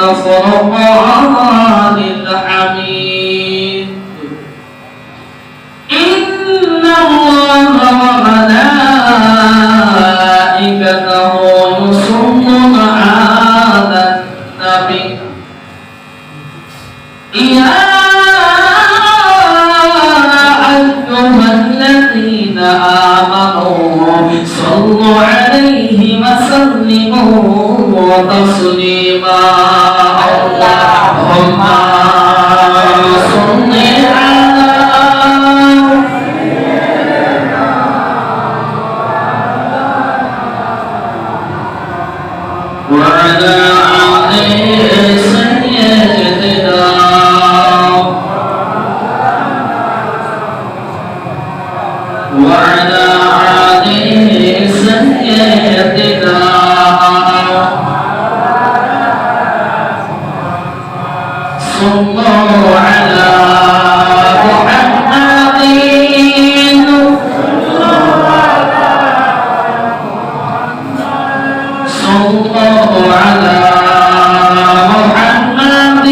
والفرقان الحميد إن الله وملائكته يصلون على النبي يا أيها الذين آمنوا صلوا عليه وسلموا تسليما اللهم صل على وعلى آل سيدنا وعلى آل سيدنا صلوا على محمد صلوا على محمد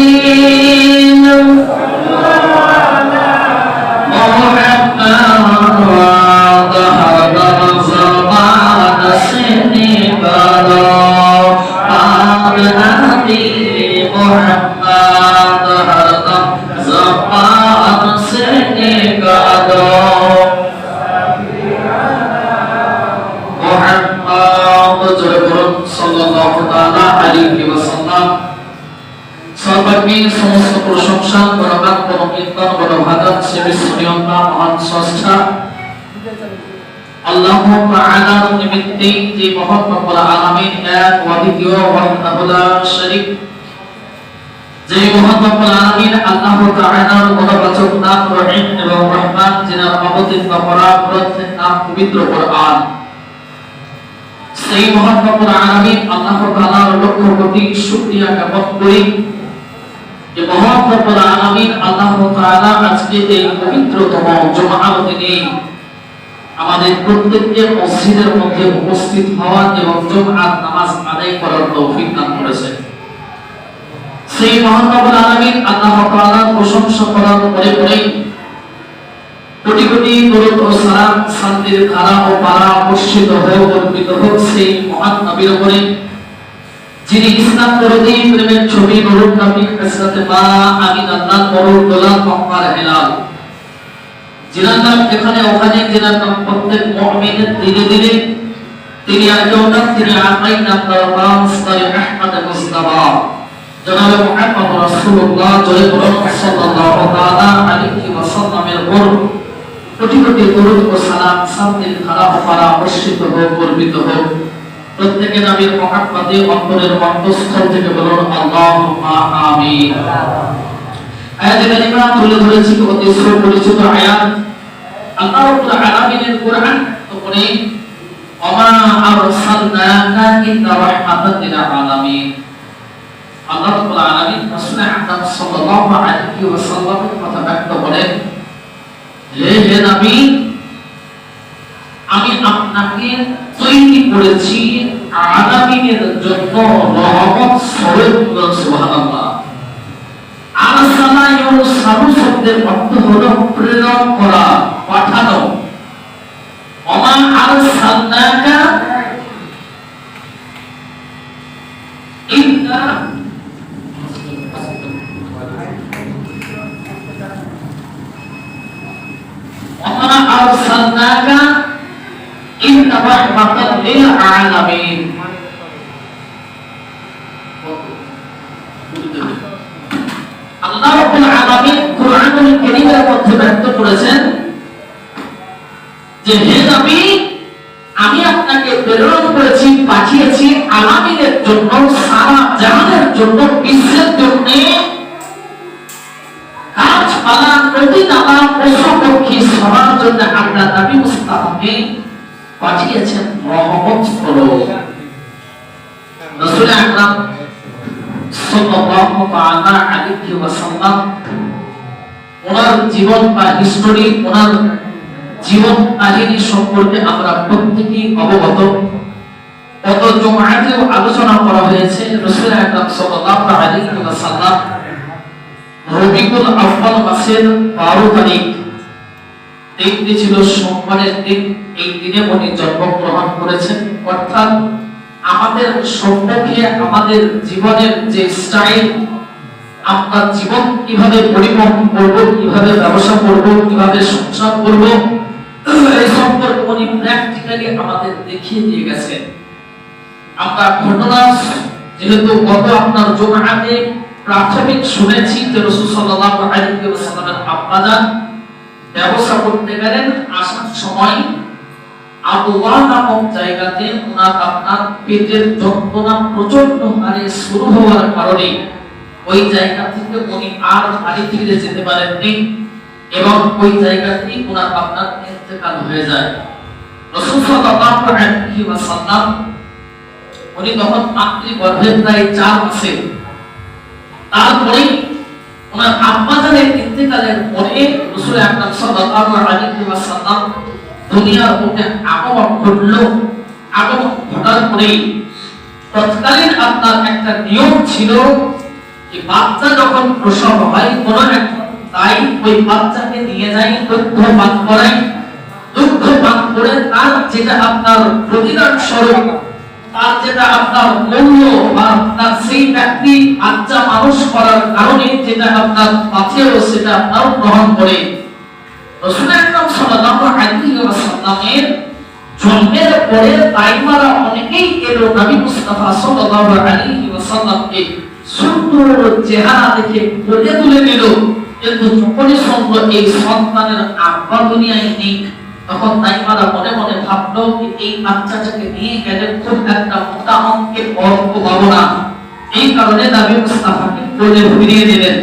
সমস্ত প্রশংসা বরকত বরকীর্তন বরভাদত শ্রীনিয়ন্তা মহান স্রষ্টা আল্লাহ তাআলার নিমিত্তে যে মহান রব্বুল আলামিন এক অদ্বিতীয় ওয়াহদাহু লা শারীক যে মহান রব্বুল আলামিন আল্লাহ তাআলার মনোবাচক নাম রহিম এবং রহমান যিনার অবতীর্ণ পরাগ গ্রন্থের নাম পবিত্র কোরআন সেই মহান রব্বুল আলামিন আল্লাহ তাআলার লক্ষ কোটি শুকরিয়া জ্ঞাপন করি যে মহান রব্বুল আলামিন আল্লাহ তাআলা আজকে এই পবিত্রতম জুমার দিনে আমাদের প্রত্যেককে মসজিদের মধ্যে উপস্থিত হওয়া এবং জুমআর নামাজ আদায় করার তৌফিক দান করেছেন সেই মহান রব্বুল আলামিন আল্লাহ তাআলার প্রশংসা করার পরে কোটি কোটি দরুদ ও সালাম শান্তির ধারা ও পারা বর্ষিত হয়ে অর্পিত হোক সেই মহান নবীর উপরে যিনি ইসলাম বিরোধী প্রেমের ছবি নূরুন নবী হযরত মা আমিনার মরুর দোলাল মক্কার হেলাল যিনার নাম এখানে ওখানে যিনার নাম প্রত্যেক মুমিনের দিনে দিনে তিনি আজওনা তিনি আকাই নাম তাআলা মুস্তারি আহমদ মুস্তাফা জনাব মুহাম্মদ রাসূলুল্লাহ সাল্লাল্লাহু তাআলা আলাইহি ওয়াসাল্লামের উপর কোটি কোটি দরুদ ও সালাম শান্তির ধারা ও পারা বর্ষিত হোক অর্পিত হোক প্রত্যেকে নবীর মহব্বতে অন্তরের অন্তঃস্থল থেকে বলুন আল্লাহুম্মা আমিন আয়াতে কারিমা তুলে ধরেছি অতি সুপরিচিত আয়াত আল্লাহ রাব্বুল আলামিনের কোরআন তো পড়ে ওমা আরসালনাকা ইল্লা রাহমাতান লিল আলামিন আল্লাহ রাব্বুল আলামিন রাসূল আকরাম সাল্লাল্লাহু আলাইহি ওয়াসাল্লামের কথা ব্যক্ত করেন হে নবী আমি আপনাকে তৈরি করেছি আলামিনের জন্য রহমত স্বরূপ সুবহানাল্লাহ আরসালা ইউরসালু শব্দের অর্থ হলো প্রেরণ করা পাঠানো ওমা আরসালনাকা ইল্লা ওমা আরসালনাকা ইল্লা রাহমাতাল লিল আলামিন আল্লাহ রাব্বুল আলামিন কুরআনুল কারীমের মধ্যে ব্যক্ত করেছেন যে হে নবী আমি আপনাকে প্রেরণ করেছি পাঠিয়েছি আলামিনের জন্য সারা জাহানের জন্য বিশ্বের জন্য গাছপালা নদী নালা পশু পক্ষী সবার জন্য আল্লাহ নবী মুস্তাফাকে পাঠিয়েছেন রহমত স্বরূপ রাসূল আকরাম সাল্লাল্লাহু তাআলা আলাইহি ওয়াসাল্লাম ওনার জীবন বা হিস্টোরি ওনার জীবন কাহিনী সম্পর্কে আমরা প্রত্যেকেই অবগত গত জুমআতেও আলোচনা করা হয়েছে রাসূল আকরাম সাল্লাল্লাহু আলাইহি ওয়াসাল্লাম রবিউল আউয়াল মাসের 12 তারিখ দিনটি ছিল সোমবারের দিন। এই দিনে উনি জন্মগ্রহণ করেছেন। অর্থাৎ আমাদের সম্পর্কে আমাদের জীবনের যে স্টাইল, আমরা জীবন কিভাবে পরিবহন করব, কিভাবে ব্যবসা করব, কিভাবে সংসার করব, এই সম্পর্কে উনি প্র্যাকটিক্যালি আমাদের দেখিয়ে দিয়ে গেছেন। আমরা ঘটনা যেহেতু গত আপনার জুমআতে প্রাথমিক শুনেছি যে রাসূল সাল্লাল্লাহু আলাইহি ওয়াসাল্লামের আব্বাজান ব্যবসা করতে গেলেন, আসার সময় আবওয়া নামক জায়গাতে ওনার আপনার পেটের যন্ত্রণা প্রচন্ড হারে শুরু হওয়ার কারণে ওই জায়গা থেকে উনি আর বাড়ি ফিরে যেতে পারেননি এবং ওই জায়গাতেই ওনার আপনার ইন্তেকাল হয়ে যায়। রাসূল সাল্লাল্লাহু আলাইহি ওয়াসাল্লাম উনি তখন মাতৃগর্ভে প্রায় 4 মাসে। তারপরে ওনার আব্বাজানের ইন্তেকালের পরে রাসূল আকরাম সাল্লাল্লাহু আলাইহি ওয়াসাল্লাম দুনিয়ার বুকে আগমন ঘটলো। আগমন ঘটার পরে তৎকালীন আপনার একটা নিয়ম ছিল যে বাচ্চা যখন প্রসব হয় কোন একজন তাই ওই বাচ্চাকে নিয়ে যায় দুগ্ধ পান করায়। দুগ্ধ পান করে তার যেটা আপনার প্রতিদান স্বরূপ, তার যেটা আপনার মূল্য বা তার সেই ব্যক্তি বাচ্চা মানুষ করার কারণে যেটা আপনার পাথেয় সেটা আপনার গ্রহণ করে। রাসূল আকরাম সাল্লাল্লাহু আলাইহি ওয়াসাল্লামের জন্মের পরে তাইমারা অনেকেই এলো নবী মুস্তাফা সাল্লাল্লাহু আলাইহি ওয়াসাল্লামকে সুন্দর চেহারা দেখে কোলে তুলে নিল। কিন্তু যখনই শুনলো এই সন্তানের আব্বা দুনিয়ায় নেই, তখন তাইমারা মনে মনে ভাবলো এই বাচ্চাটাকে নিয়ে গেলে খুব একটা মোটা অঙ্কের অর্থ পাবো না। এই কারণে নবী মুস্তাফাকে কোলে ফিরিয়ে দিলেন।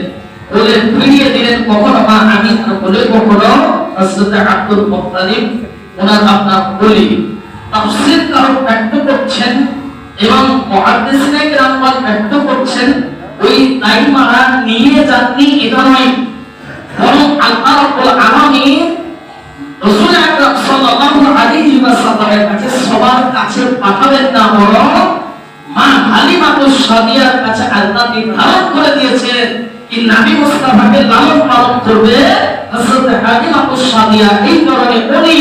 কোলে ফিরিয়ে দিলেন কখনো মা আমিনার কোলে, কখনো হযরত আব্দুল মুত্তালিব ওনার আপনার কোলে। তাফসীর কারণ ব্যক্ত করছেন এবং মুহাদ্দিসিনে কেরাম ব্যক্ত করছেন ওই তাইমারা নিয়ে যাননি এটা নয়, বরং আল্লাহ রাব্বুল আলামিন রাসূল আকরাম সাল্লাল্লাহু আলাইহি ওয়াসাল্লামের কাছে সবার কাছে পাঠাবেন না, বরং মা হালিমাতুস সাদিয়ার কাছে আল্লাহ নির্ধারণ করে দিয়েছেন কি নবী মুস্তাফাকে লালন পালন করবে হযরত হালিমাতুস সাদিয়া। এই কারণে উনি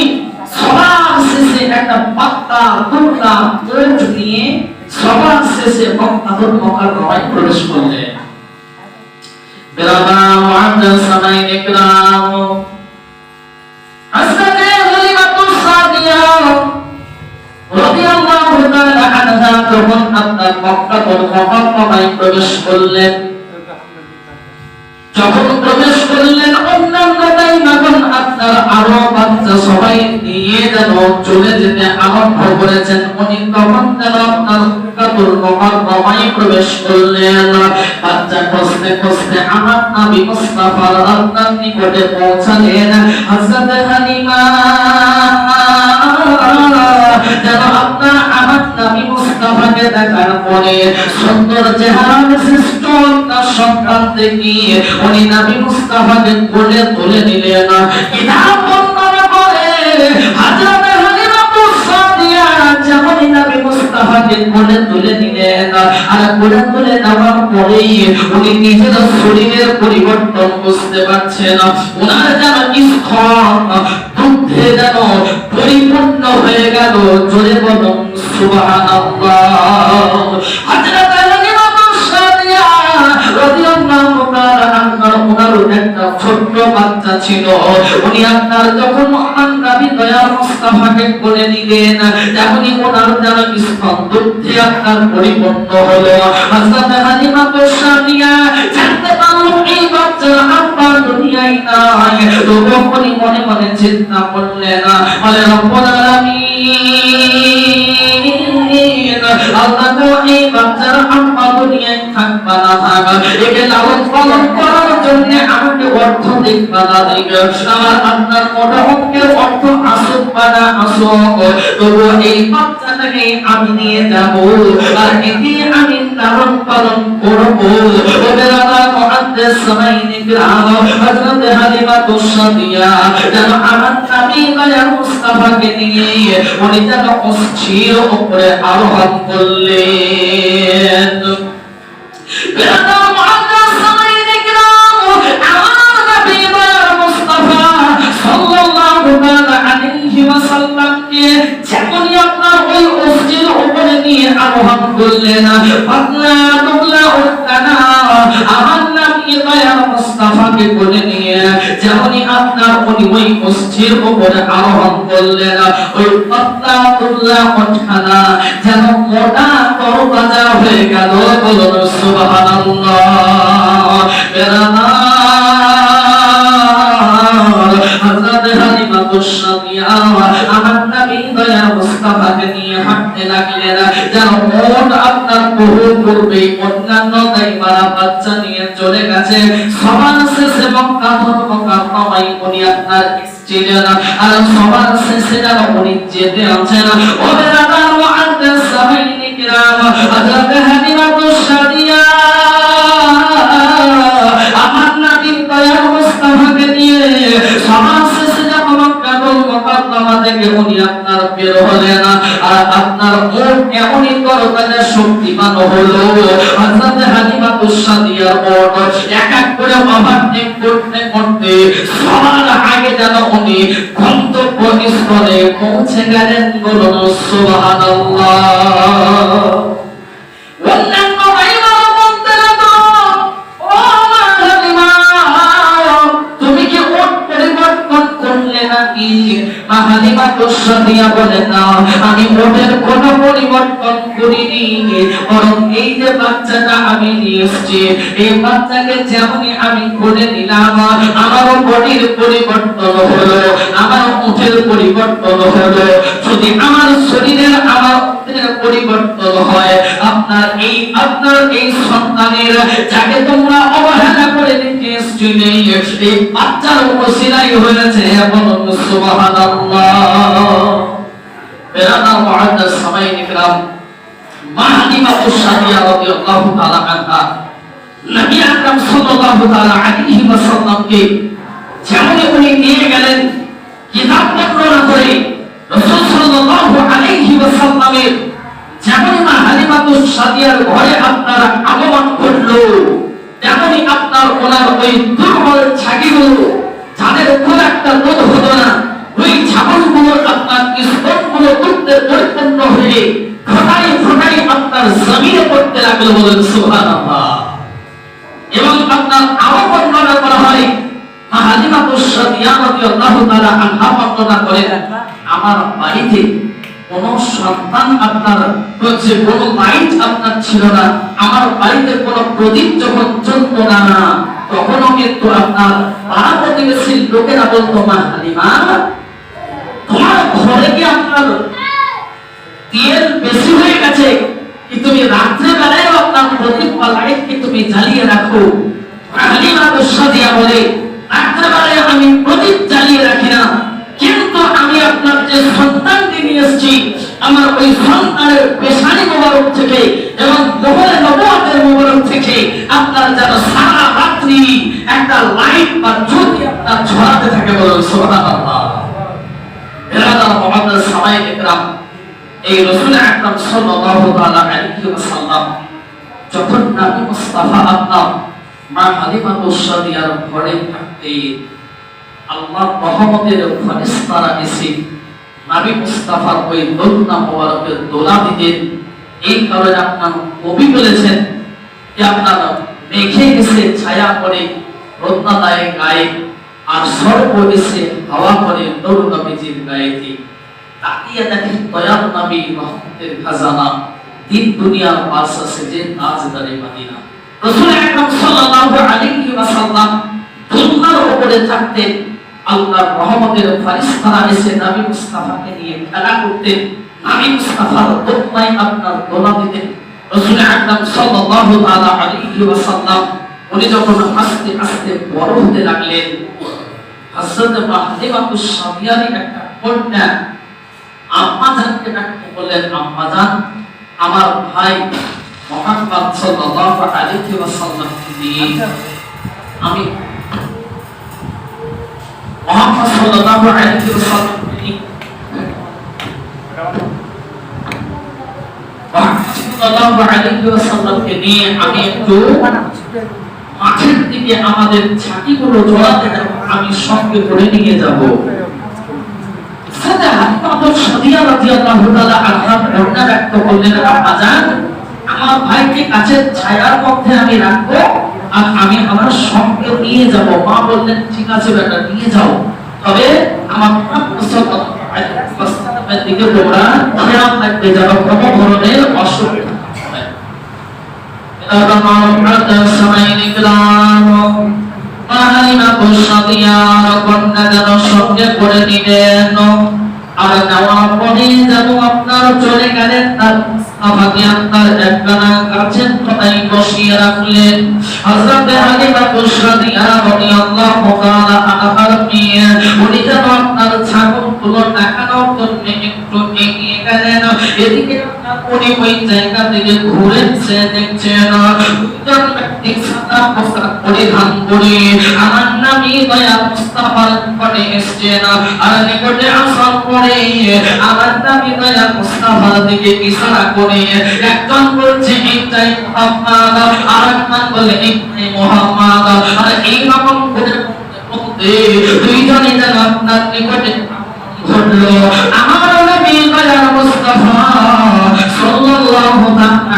সবার শেষে একটা পাত্তা টুকরা ওট নিয়ে সবার শেষে মক্কাতুল মুকাররমায় প্রবেশ করলেন। বিরামা মুআদ্দাস সামাইন ইকরাম হযরত হালিমাতুস সাদিয়া রাদিয়াল্লাহু তাআলা আনহা যখন আপনার মক্কাতুল মুকাররমায় প্রবেশ করলেন, যখন প্রবেশ করলেন অন্যান্য তাইমাগণ আপনার আরো বাচ্চা সবাই নিয়ে যেন চলে যেতে আরম্ভ করেছেন, উনি তখন যেন আপনার মক্কাতুল মুকাররমায় প্রবেশ করলেন। বাচ্চা খুঁজতে খুঁজতে আমার নবী মুস্তাফার আপনার নিকটে পৌঁছালেন। হযরত হালিমা যেন আপনার আমার নবী মুস্তাফাকে দেখার পরে সুন্দর চেহারার শ্রেষ্ঠ তার সন্তান দেখিয়ে উনি নবী মুস্তাফাকে কোলে তুলে নিলেন। কিতাব বর্ণনা করে হযরত হালিমাতুস সাদিয়া যেমন নবী মুস্তাফাকে কোলে তুলে নিলেন আর কোলে তুলে নেওয়ার পরেই উনি নিজের শরীরের পরিবর্তন বুঝতে পারছেন। ওনার যেন স্থল দুগ্ধে যেন পরিপূর্ণ হয়ে গেল। জোরে বলুন সুবহানাল্লাহ। হযরত হালিমাতুস সাদিয়া রাদিয়াল্লাহু তাআলা আনহা ওনার একটা ছোট্ট বাচ্চা ছিল, উনি আপনার যখন মহান নবী দয়াল মুস্তাফাকে কোলে নিলেন তেমনি ওনার যেন স্থল দুগ্ধে আপনার পরিপূর্ণ হলো। হযরত হালিমাতুস সাদিয়া জানতে পারলেন এই বাচ্চার আব্বা দুনিয়ায় নাই, তবুও উনি মনে মনে চিন্তা করলেন বলে রব্বুল আলামিন আল্লাহ তো এই বাচ্চার আব্বা দুনিয়ায় থাকবা না থাকা, একে লালন পালন করার জন্য আমাকে অর্থ দেখবা না দেখবে, আমার আপনার মোটা অঙ্কের অর্থ আসুক বা না আসুক, তবুও এই বাচ্চাটা বাচ্চাটাকে আমি নিয়ে যাব আর একে আমি লালন পালন করব। ওবেলাদা মুহাদ্দিস সামাইনে কিরাম হযরত হালিমা তুসাদিয়া যেন আমার নবী দয়াল মুস্তাফাকে নিয়ে উনি যেন অস্থির উপরে আরোহণ করলেন। বেলাদা মুহাদ্দিস সামাইনে কিরাম আমার নবী দয়াল মুস্তাফা সাল্লাল্লাহু আলাইহি ওয়াসাল্লামকে যেমনই আপনার ওই অস্থির উপরে নিয়ে আরোহণ করলেন, পাতলা দুবলা উঠকানা আমার নবী দয়াল মুস্তাফাকে কোলে নিয়ে যেমনই আপনার উনি ওই অস্থির উপরে আরোহণ করলেন, ওই পাতলা দুবলা উঠকানা যেন মোটা তরতাজা হয়ে গেল। বলুন সুবহানাল্লাহ। হযরত হালিমা তুসাদিয়া আমার নবী দয়াল মুস্তাফাকে নিয়ে হাঁটতে লাগলেন যেন মন আপনার বহু পূর্বে অন্যান্য দাইমারা বাচ্চা নিয়ে চলে গেছে। সবার শেষে মক্কাতুল মুকাররমায় উনি আপনার ছিলেন আর সবার শেষে যেন উনি যেতে আছেন। ওদের আদার মুহাদ্দিস সাহাবায়ে কিরাম হযরত হালিমা তুসাদিয়া আমার নবী দয়াল মুস্তাফাকে নিয়ে সবার শেষে যখন মক্কাতুল মুকাররমা থেকে উনি আপনার বের হলেন আর আপনার মন এমনই তরতাজা শক্তিমান হলো, হযরত হালিমা তুসাদিয়ার মন এক এক করে ওভারটেক করতে করতে সবার আগে যেন উনি গন্তব্যস্থলে পৌঁছে গেলেন। বলুন সুবহানাল্লাহ। অন্যান্য ভাইরা বলতে লাগলো, ও হালিমা তুমি কি ওট পরিবর্তন করলে নাকি? হালিমা তুসাদিয়া বলেন না, আমি ওটের কোনো পরিবর্তন করিনি, বরং এই যে বাচ্চাটা আমি নিয়ে এসেছি এই বাচ্চাকে যেমনই আমি কোলে নিলাম আমারও বডির পরিবর্তন হলো, আমার উটের পরিবর্তন হলো। যদি আমার শরীরের আমার উটের পরিবর্তন হয় আপনার এই সন্তানের যাকে তোমরা অবহেলা করে দিতে এসেছিলে এই বাচ্চার ওসিলাই হয়েছে। বলুন সুবহানাল্লাহ। বেরাদা মুহাদ্দিস সাহাবায়ে কিরাম মা হালিমা তুসাদিয়া রাদিয়াল্লাহু তাআলা আনহা নবী আকরাম সাল্লাল্লাহু তাআলা আলাইহি ওয়াসাল্লামকে যেমনই উনি নিয়ে গেলেন কিতাব বর্ণনা করে রাসূল সাল্লাল্লাহু আলাইহি ওয়াসাল্লামের যেমনই মা হালিমা তুসাদিয়ার ঘরে আপনারা আগমন করলো তেমনই আপনার ওনার ওই দুর্বল ছাগলগুলো যাদের কোনো একটা দুধ হতো না ওই ছাগলগুলোর আপনার স্তনগুলো দুধে পরিপূর্ণ হয়ে ফোটাই ফোটাই আপনার জমিনে পড়তে লাগলো। বলেন সুবহানাল্লাহ। এবং আপনার আরো বর্ণনা করা হয় মা হালিমা তুসাদিয়া রাদিয়াল্লাহু তাআলা আনহা বর্ণনা করেন আমার বাড়িতে কোন সন্তান আপনার হচ্ছে কোন লাইট আপনার ছিল না, আমার বাড়িতে কোন প্রদীপ যখন জ্বলতো না তখনও কিন্তু আপনার পাড়া প্রতিবেশীর লোকেরা বলতো মা হালিমা তোমার ঘরে কি আপনার তেল বেশি হয়ে গেছে কি তুমি রাত্রে বেলায় আপনার প্রদীপ বা লাইট কি তুমি জ্বালিয়ে রাখো? হালিমা তুসাদিয়া বলে রাত্রে বেলায় আমি প্রদীপ জ্বালিয়ে রাখি না, কিন্তু আমি আপনার যে সন্তানকে নিয়ে এসেছি আমার ওই সন্তানের পেশানি মোবারক থেকে এবং মোহরে নবুয়তের মোবারক থেকে আপনার যেন সারা রাত্রি একটা লাইট বা জ্যোতি আপনার ছড়াতে থাকে। বলুন সুবহানাল্লাহ। বেরাদা মুহাদ্দিস সাহাবায়ে কিরাম এই রাসূল আকরাম সাল্লাল্লাহু তাআলা আলাইহি ওয়াসাল্লাম যখন নবী মুস্তাফা আপনার মা হালিমা তুসাদিয়ার ঘরে থাকতে আল্লাহ রহমতের ফেরেশতারা এসে নবী মুস্তাফার ওই দোলনা মোবারকের দোলা দিতেন। এই কারণে আপনার কবি বলেছেন যে আপনার মেঘে এসে ছায়া করে রত্নাদায়ে গায়ে আর সর্ব এসে হাওয়া করে নূর নবীজির গায়েতে। তাকিয়ে দেখেন দয়াল নবী রহমতের খাজানা দিন দুনিয়ার বাদশা সেজে তাজদারে মদিনা রাসূল আকরাম সাল্লাল্লাহু আলাইহি ওয়াসাল্লাম দোলনার উপরে থাকতেন। আল্লাহর রহমতের ফেরেশতারা এসে নবী মুস্তাফাকে নিয়ে খেলা করতেন, নবী মুস্তাফার দোলনায় আপনার দোলা দিতেন। রাসূল আকরাম সাল্লাল্লাহু তাআলা আলাইহি ওয়াসাল্লাম উনি যখন আস্তে আস্তে বড় হতে লাগলেন হযরত হালিমা তুসাদিয়ার একটা কন্যা আম্মা জানকে ডাকতে বললেন, আম্মা জান, আমার ভাই মুহাম্মদ সাল্লাল্লাহু আলাইহি ওয়াসাল্লামকে নিয়ে আমি মুহাম্মদ সাল্লাল্লাহু আলাইহি ওয়াসাল্লামকে নিয়ে আমি একটু মাঠের দিকে আমাদের ছাতিগুলো জড়াতে যাব, আমি সঙ্গে করে নিয়ে যাব। আমার ভাইকে কাছে ছায়ার মধ্যে আমি রাখবো আর আমি আমার সঙ্গে নিয়ে যাব। মা বললেন, ঠিক আছে বেটা, নিয়ে যাও, তবে আমার দিকে তোমরা খেয়াল রাখতে যাবে, কোনো ধরনের অসুবিধা সঙ্গে করে নিলেন। আর নেওয়ার পরে যেন আপনার চলে গেলেন, তার আমাকে আপনার একখানা গাছের তলায় বসিয়ে রাখলেন। হযরত হালিমা রাদিয়া রাদিয়াল্লাহু তাআলা আনহার মেয়ে, উনি যেন আপনার ছাগলগুলো দেখানোর জন্য একটু এগিয়ে গেলেন। এদিকে উনি ওই জায়গা থেকে ঘুরেছে, দেখছেন দুজন ব্যক্তি সাদা পোশাক পরিধান করে আমার নবী দয়া মুস্তাফার নিকটে এসেছেন। আর নিকটে আসার পরে আমার নবী দয়া মুস্তাফার দিকে ইশারা করে একজন বলছে এইটাই মুহাম্মদ, আরেকজন বলে এইটাই মুহাম্মদ। আর এই রকম করে বলতে দুইজনে যেন আপনার নিকটে ঘটলো। আমার নবী দয়া মুস্তাফা সাল্লাল্লাহু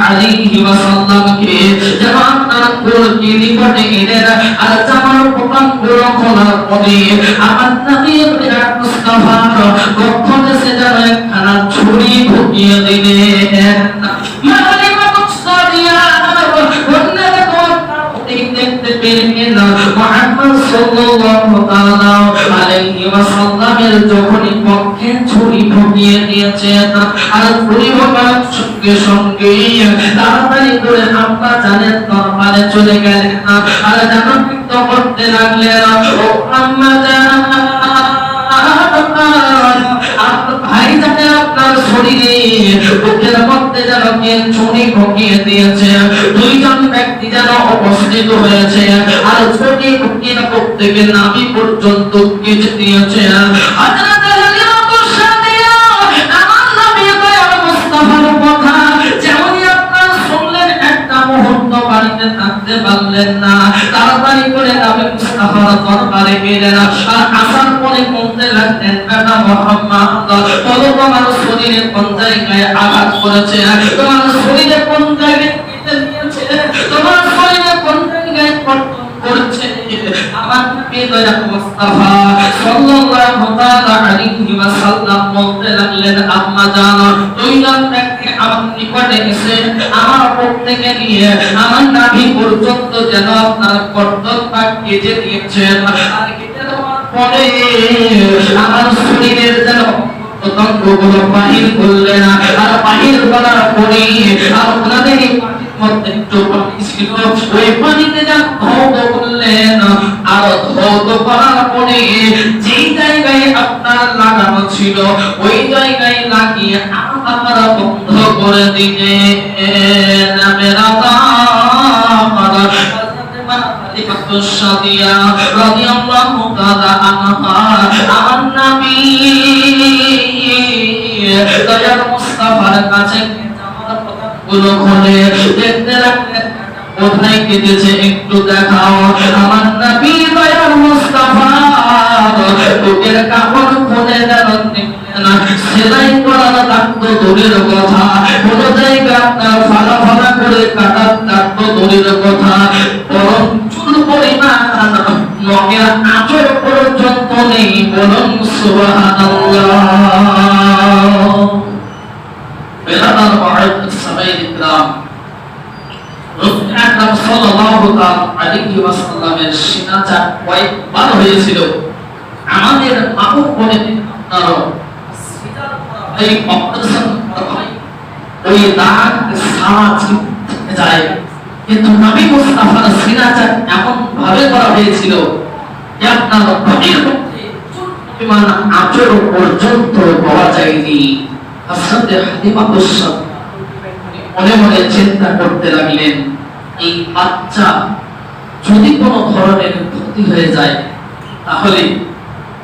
আলাইহি ওয়াসাল্লামকে যেন আপনার কুলকি নিকটে এলেন। আর জামার বোতামগুলো খোলার পরে আমার নবী দয়া মুস্তাফা কখনো সে যেন একখানা ছুরি ঢুকিয়ে দিলেন। দেখতে পেলেন মুহাম্মদ সাল্লাল্লাহু তাআলা আলাইহি ওয়াসাল্লামের যখনই পক্ষে ছুরি ঢুকিয়ে দিয়েছেন, আর ছুরি ঢোকার সঙ্গে সঙ্গে তাড়াতাড়ি করে আম্মা জানের দরবারে চলে গেলেন। আর জানাপিত করতে লাগলেন, ও আম্মা জান, ভাই জানে আপনার শরীরে বুকের মধ্যে যেন কে ছুরি ঢুকিয়ে দিয়েছে। দুইজন ব্যক্তি যেন উপস্থিত হয়েছে, আর ছুরি ঢুকিয়ে করতে গিয়ে নাভি পর্যন্ত কেটে দিয়েছে। হযরত হালিমা রাদিয়া আমার নবী দয়া মুস্তাফার কথা যেমনই আপনার শুনলেন, একটা মুহূর্ত বাড়িতে থাকতে পারলেন না। তাড়াতাড়ি করে নবী মুস্তাফার দরবারে গেলেন। আর আসার পরে বলতে লাগলেন, বেটা মুহাম্মদ, বলো তোমার শরীরে কোন জায়গায় আঘাত করেছে, তোমার শরীরে কোন জায়গায় কেটে দিয়েছে, তোমার শরীরে কোন জায়গায় কর্তন করেছে। আমার নবী দয়া মুস্তাফা সাল্লাল্লাহু তাআলা আলাইহি ওয়াসাল্লাম বলতে লাগলেন, আম্মা জান, দুইজন ব্যক্তি আমার নিকটে এসে আমার উপর থেকে নিয়ে আমার নাভি পর্যন্ত যেন আপনার কর্তন বা কেটে দিয়েছেন। আর কেটে দেওয়ার পরে আমার শরীরের যেন পতঙ্গগুলো বাহির করলেন। আর বাহির করার পরে আর ওনাদের মধ্যে একটু পানি ছিল, ওই পানিতে যা ধৌত করলেন। আর ধৌত করার পরে যেই জায়গায় আপনার লাগানো ছিল ওই জায়গায় লাগিয়ে আপনারা বন্ধ করে দিলেন। মেরা রাদিয়াল্লাহু তাআলা আনহা আমার নবী দয়ার মুস্তাফার কাছে জামার পতাকাগুলো খুলে দেখতে লাগলেন, কোথায় কেটেছে একটু দেখাও। আমার নবী দয়ার মুস্তাফা বুকের কাপড় খুলে দেখলেন, সেলাই করার দাগ তো দূরের কথা, কোন জায়গা আপনার ফালা ফালা করে কাটার দাগ তো দূরের কথা, বরং চুল পরিমাণ নখের আঁচড় পর্যন্ত নেই। বলুন সুবহানাল্লাহ। বেলাদার মুআজ্জিজ সাহাবায়ে কিরাম, রাসূল আকরাম সাল্লাল্লাহু আলাইহি ওয়াসাল্লামের সিনাটা কয়েকবার হয়েছিল। আমাদের মাহু বলে আপনারা এই অপারেশন হয় ওই দাগ সারা চিপে যায়, কিন্তু নবী মুস্তাফার সিনাটা এমন ভাবে করা হয়েছিল যে আপনার বডির মধ্যে পরিমাণ আঁচড় পর্যন্ত পাওয়া যায়নি। হযরত হালিমা মনে মনে চিন্তা করতে লাগলেন, এই বাচ্চা যদি কোনো ধরনের ক্ষতি হয়ে যায় তাহলে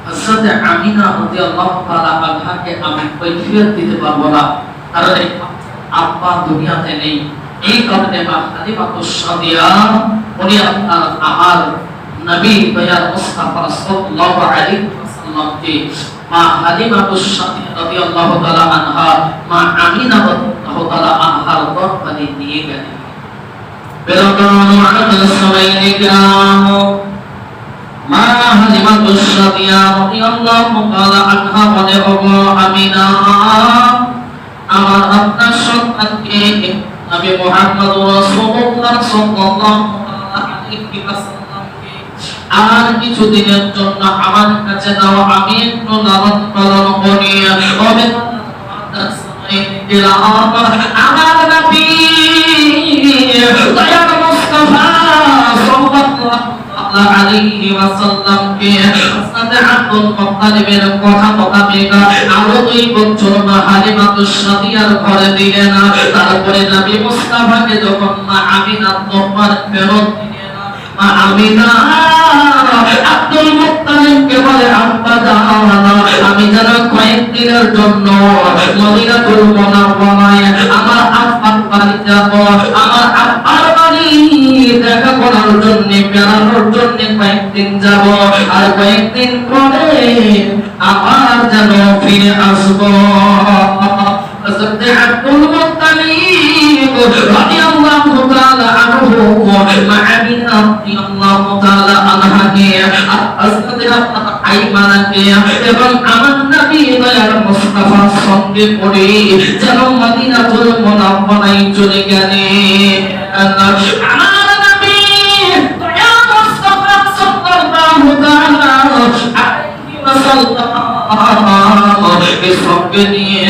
হযরত আমিনা রাদিয়াল্লাহু তাআলা আনহাকে আমি কৈফিয়ত দিতে পারবো না, কারণ আব্বা দুনিয়াতে নেই। এই কারণে মা হালিমাতুস সাদিয়া উনি আপনার আমার নবী দয়াল মুস্তাফা সাল্লাল্লাহু আলাইহি ওয়াসাল্লামকে মা হালিমাতুস সাদিয়া রাদিয়াল্লাহু তাআলা আনহা মা আমিনা রাদিয়াল্লাহু তাআলা আনহার দরবারে নিয়ে গেলেন। বেরকানু আলাল সামাইনি কিরাম মা হালিমাতুস সাদিয়া রাদিয়াল্লাহু তাআলা আনহা বলে, ওগো আমিনা, আমার আপনার সন্তানকে নবী মুহাম্মদ রাসূলুল্লাহ সাল্লাল্লাহু আলাইহি ওয়াসাল্লামকে আর কিছুদিনের জন্য আমার কাছে দাও, আমি একটু লালন পালন করি। আমার নবী দয়ার মুস্তাফা সাল্লাল্লাহু আলাইহি ওয়াসাল্লামকে হযরত আব্দুল মুত্তালিবের কথা মোতাবেক আরো 2 বছর মা হালিমাতুস সাদিয়ার ঘরে দিলেন। তারপরে নবী মুস্তাফাকে যখন মা আমিনা দরবার ফেরত দিলেন, মা আমিনা আব্দুল মুত্তালিবকে বলে, আব্বা জান, আমি যেন কয়েকদিনের জন্য মদিনাতুল মুনাওয়ারায় আমার আব্বার বাড়ি যাব, আমার আব্বার বাড়ি দেখা করার জন্য, বেড়ানোর জন্য কয়েকদিন যাব, আর কয়েকদিন পরে আবার যেন ফিরে আসবো। হযরত আব্দুল মুত্তালিব রাদিয়াল্লাহু তাআলা আনহু মা আমিনা রাদিয়াল্লাহু তাআলা আনহাকে হযরত আইমানাকে এবং আমার নবী দয়ার মুস্তাফার সঙ্গে পড়ে যেন মদিনাতুল মুনাওয়ারায় চলে গেলেন। আমার নবী দয়ার মুস্তাফা সাল্লাল্লাহু তাআলা আলাইহি ওয়াসাল্লাম সঙ্গে নিয়ে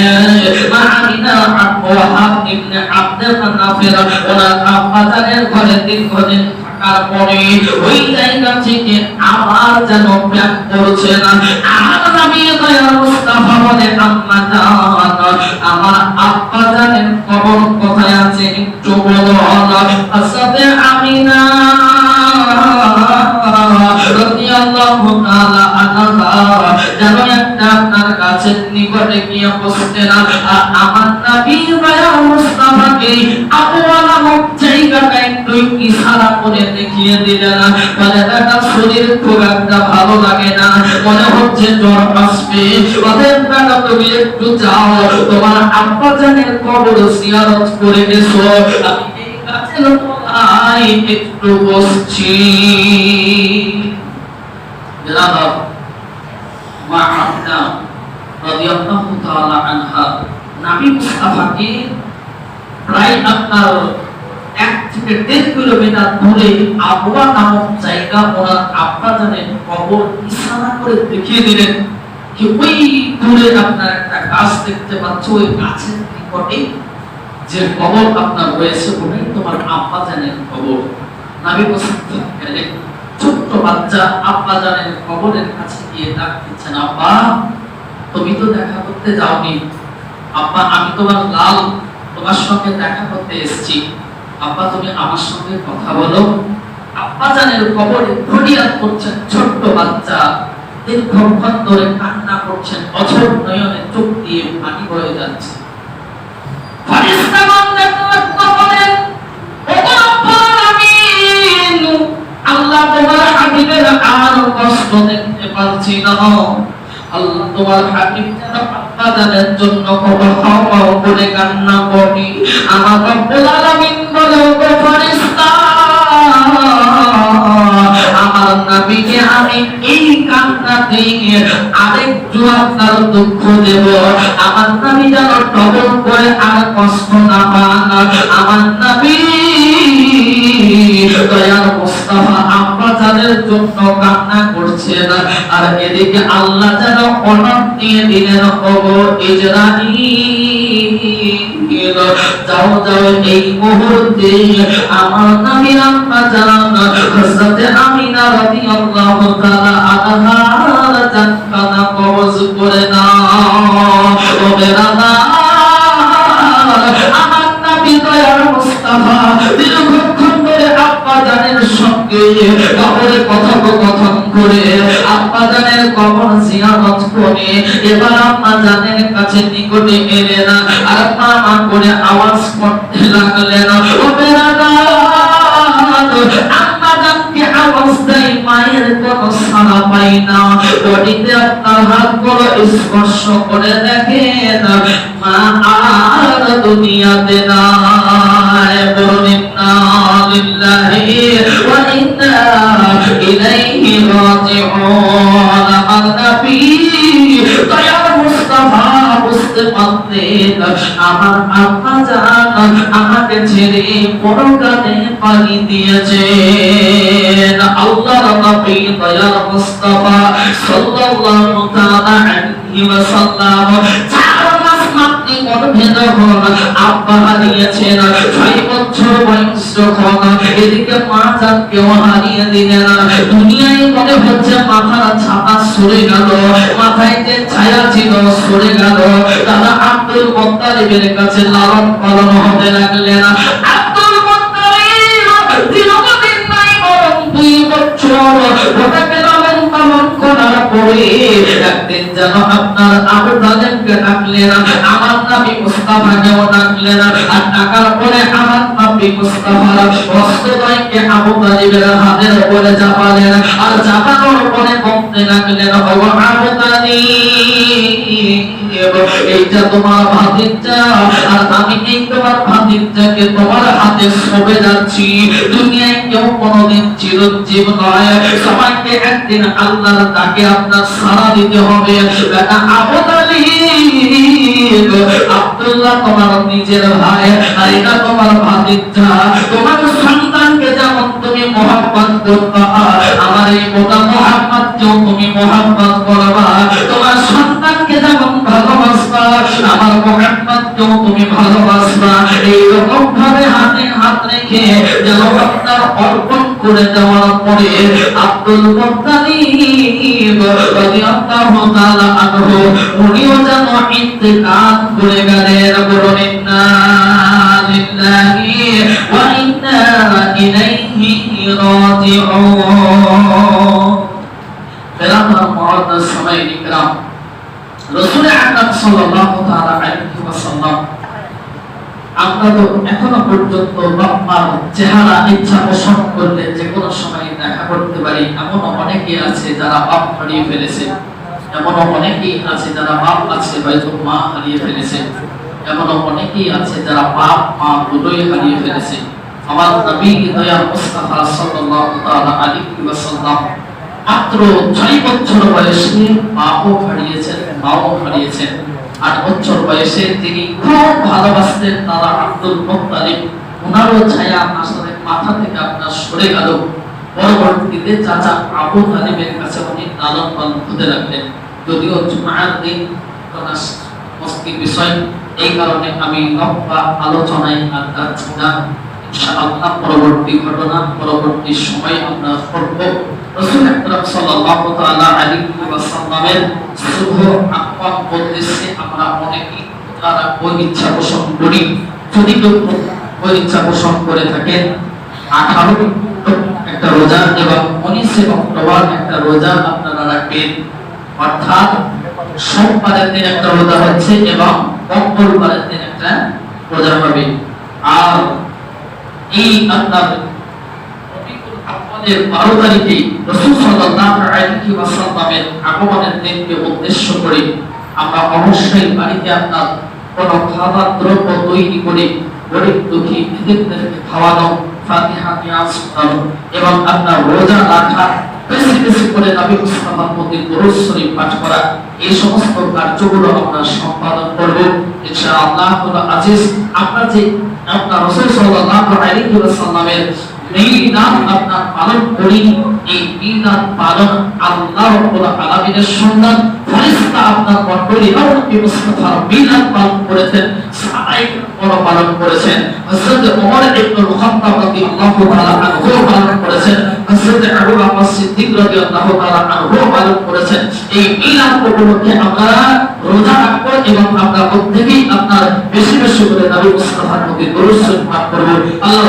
মা আমিনা ওয়াহাব ইবনে আব্দুল মানাফের ওনার আব্বাজানের ঘরে দীর্ঘদিন থাকার পরে ওই জায়গা থেকে আবার যেন ব্যাক করছে না। আমার নবী দয়াল মুস্তাফা বলে, আম্মা জান, আমার আব্বাজানের কবর কোথায় আছে একটু বলো। হযরত আমিনা রাদিয়াল্লাহু তাআলা আনহা যেন একটা আপনার কাছের নিকটে গিয়ে বসতেন, আর আমার নবী দয়াল মুস্তাফাকে আবওয়া নামক জায়গাটা একটু ইশারা করে দেখিয়ে দিলেন, বলে বেটা শরীর খুব একটা ভালো লাগে না, মনে হচ্ছে জ্বর আসবে, অতএব বেটা তুমি একটু যাও, তোমার আব্বা জানের কবর জিয়ারত করে এসো, আমি এই গাছের তলায় একটু বসছি। জনাব মা আমিনা রাদিয়াল্লাহু তাআলা আনহা নবী মুস্তাফাকে প্রায় আপনার 1 থেকে 1.5 কিলোমিটার দূরে আবওয়া নামক জায়গা ওনার আব্বাজানের কবর ইশারা করে দেখিয়ে দিলেন যে ওই দূরে আপনার একটা গাছ দেখতে পাচ্ছ, ওই গাছের নিকটে যে কবর আপনার রয়েছে ওটাই তোমার আব্বাজানের কবর। নবী মুস্তাফা গেলেন, ছোট্ট বাচ্চা আব্বাজানের কবরের কাছে গিয়ে ডাক দিচ্ছেন, আব্বা তুমি তো দেখা করতে যাওনি, আব্বা আমি তোমার লাল, তোমার সঙ্গে দেখা করতে এসেছি, আব্বা তুমি আমার সঙ্গে কথা বলো। আব্বাজানের কবরে ফরিয়াদ করছেন ছোট্ট বাচ্চা, দীর্ঘক্ষণ ধরে কান্না করছেন, অঝোর নয়নে চোখ দিয়ে পানি বয়ে যাচ্ছে। ফেরেশতাগণ দেখতে বলেন, ওগো আব্বুল আমিন, আল্লাহ তোমার হাবিবের আর কষ্ট দেখতে পাচ্ছি না, আল্লাহ তোমার হাবিব যেন আব্বাজানের জন্য কত হাওমাও করে কান্না করে। আমার রব্বুল আলামিন বলে, ওগো ফেরেশতা, আমার নবীকে আমি এই কান্নাতে আরেকটু আপনার দুঃখ দেব, আমার নবী যেন ডবল করে আর কষ্ট না পান। আমার নবী দয়াল মুস্তাফা আব্বাজানের জন্য কান্না করছেন, আর এদিকে আল্লাহ যেন অনর দিয়ে দিলেন, ওগো ইজরাইল, যাও যাও এই মুহূর্তে আমার নবীর আব্বাজান হযরত আমিনা রাদিয়াল্লাহু তাআলা আনহার জানখানা কবজ করে নাও। ও বেরাদা কবরে কথোপকথন করে আব্বা জানের কবর জিয়ারত করে এবার আম্মা জানের কাছে নিকটে এলেন আর মা করে আওয়াজ করতে লাগলেন, ও আম্মা জানকে আওয়াজ দেয়, মায়ের কোনো সাড়া পাই না। বডিতে আপনার হাতগুলো স্পর্শ করে দেখেন মা আর দুনিয়াতে নাই। বলুন ইন্না লিল্লাহি ওয়া ইন্না ইলাইহি রাজিউন। আমার নবী দয়ার মুস্তাফা বুঝতে পারতেন আমার আম্মা জান আমাকে ছেড়ে পরকালে পাড়ি দিয়েছেন। আল্লাহর নবী দয়ার মুস্তাফা সাল্লাল্লাহু তাআলা আলাইহি ওয়াসাল্লাম আব্বা হারিয়েছেন 6 বছর বয়স যখন, এদিকে মা জানকেও হারিয়ে দিলেন। দুনিয়ায় মনে হচ্ছে মাথার ছাতা সরে গেল, মাথায় যে ছায়া ছিল সরে গেল। তারা আব্দুল মুত্তালিবের কাছে লালন পালন হতে লাগলেন। আব্দুল মুত্তালিব দিনদিন নাই বরং 2 বছর ওটাকে লালন পালন করার পরে একদিন যেন আপনার আবু তালেবকে ডাকলেন, আমার নবী মুস্তাফাকেও ডাকলেন। আর ডাকার পরে আমার নবী মুস্তাফার হস্তদ্বয়কে আবু তালেবের হাতের উপরে চাপালেন। আর চাপানোর পরে বলতে লাগলেন, ও আবু তালিব, এইটা তোমার ভাতিজা আর আমি এই তোমার ভাতিজাকে তোমার হাতে সঁপে যাচ্ছি। দুনিয়ায় কেউ কোনোদিন চিরঞ্জীব নয়, সবাইকে একদিন আল্লাহর ডাকে আপনার সাড়া দিতে হবে। আবু তালিব, আব্দুল্লাহ তোমার নিজের ভাই আর এটা তোমার ভাতিজা। তোমার সন্তানকে যেমন তুমি মহব্বত করবা, আমার এই মোটা মুহাম্মদকেও তুমি মহব্বত করবা। তোমার সন্তানকে যেমন ভালোবাসবা, আমার মুহাম্মদকেও তুমি ভালোবাসবা। এইরকম ভাবে হাতে হাত রেখে যেন আপনার অর্পণ করে দেওয়ার পরে আব্দুল মুত্তালিব রাদিয়াল্লাহু তাআলা আনহু উনিও যেন ইন্তেকাল করে গেলেন। বলুন ইন্না লিল্লাহি ওয়া ইন্না ইলাইহি রাজিউন। বেলামার মুআদ্দাস সামাইনি کرام, রাসূল আকরাম সাল্লাল্লাহু তাআলা আলাইহি ওয়াসাল্লাম আমরা তো এখনো পর্যন্ত বাবার চেহারা ইচ্ছা পোষণ করলে যে কোনো সময় দেখা করতে পারি। এমন অনেকেই আছে যারা বাপ হারিয়ে ফেলেছে, এমন অনেকেই আছে যারা বাপ আছে হয়তো মা হারিয়ে ফেলেছে, এমন অনেকেই আছে যারা বাপ মা দুটোই হারিয়ে ফেলেছে। আমার নবী দয়াল মুস্তাফা সাল্লাল্লাহু তাআলা আলাইহি ওয়াসাল্লাম মাত্র 6 বছর বয়সে বাপও হারিয়েছেন, মাও হারিয়েছেন। 8 বছর বয়সে তিনি খুব ভালোবাসতেন তারা আব্দুল মুত্তালিব। ওনারও ছায়া আসলে মাথা থেকে আপনার সরে গেল। পরবর্তীতে চাচা আবু তালিবের কাছে উনি লালন পালন হতে লাগলেন। যদিও জুমার দিন মস্তির বিষয়, এই কারণে আমি লম্বা আলোচনায় আর যাচ্ছি না। ইনশাআল্লাহ পরবর্তী ঘটনা পরবর্তী সময় আমরা পড়ব। রাসূল আকরাম সাল্লাল্লাহু তাআলা আলাইহি ওয়াসাল্লামের শুভ আকওয়াম বলতেছে আমরা অনেকেই তারা ওই ইচ্ছা পোষণ করি। যদি কেউ ওই ইচ্ছা পোষণ করে থাকেন 18 একটা রোজা এবং 19 অক্টোবর একটা রোজা আপনারা রাখবেন। অর্থাৎ সোমবারের দিন একটা রোজা হচ্ছে এবং মঙ্গলবারের দিন একটা রোজা হবে। আর এই আপনার 12 তারিখে রাসূল সাল্লাল্লাহু আলাইহি ওয়াসাল্লামের আগমনের দিনকে উদ্দেশ্য করে আমরা অবশ্যই বাড়িতে আপনার কোনো খাবার দ্রব্য তৈরি করে গরিব দুঃখী এতিমদেরকে খাওয়ানো, ফাতিহা নিয়াজ করানো এবং আপনার রোজা রাখা, বেশি বেশি করে নবী মুস্তাফার প্রতি দরুদ শরীফ পাঠ করা, এই সমস্ত কার্যগুলো আমরা সম্পাদন করব ইনশাআল্লাহ আজিজ। আমরা যে আপনার রাসূল সাল্লাল্লাহু আলাইহি ওয়াসাল্লামের মিলাদ আপনার পালন করি, এই মিলাদ পালন আল্লাহ রাব্বুল আলামিনের সুন্নাত। ফেরেশতা আপনার মণ্ডলী নবী মুস্তাফার মিলাদ পালন করেছেন, সাহাবায়ে কেরাম পালন করেছেন, হযরত ওমর ইবনে খাত্তাব রাদিয়াল্লাহু তাআলা আনহু পালন করেছেন, হযরত আবু বকর সিদ্দিক রাদিয়াল্লাহু তাআলা আনহু পালন করেছেন। এই মিলাদ উপলক্ষে আমরা রোজা রাখব এবং আমরা প্রত্যেকেই আপনার বেশি বেশি করে নবী মুস্তাফার প্রতি দরুদ শরীফ পাঠ করব। আল্লাহ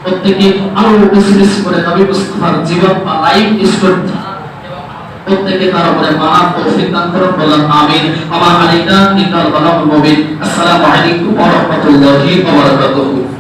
প্রত্যেকে আরো বেশি বেশি করে নবী মুস্তাফার জীবন বা লাইফ স্টোরি প্রত্যেকে তার উপরে মানার তৌফিক দান করুন, বলেন আমিন। আমা আলাইনা ইন্নাল বালাগুল মুবিন। আসসালামু আলাইকুম ওয়া রাহমাতুল্লাহি ওয়া বারাকাতুহু।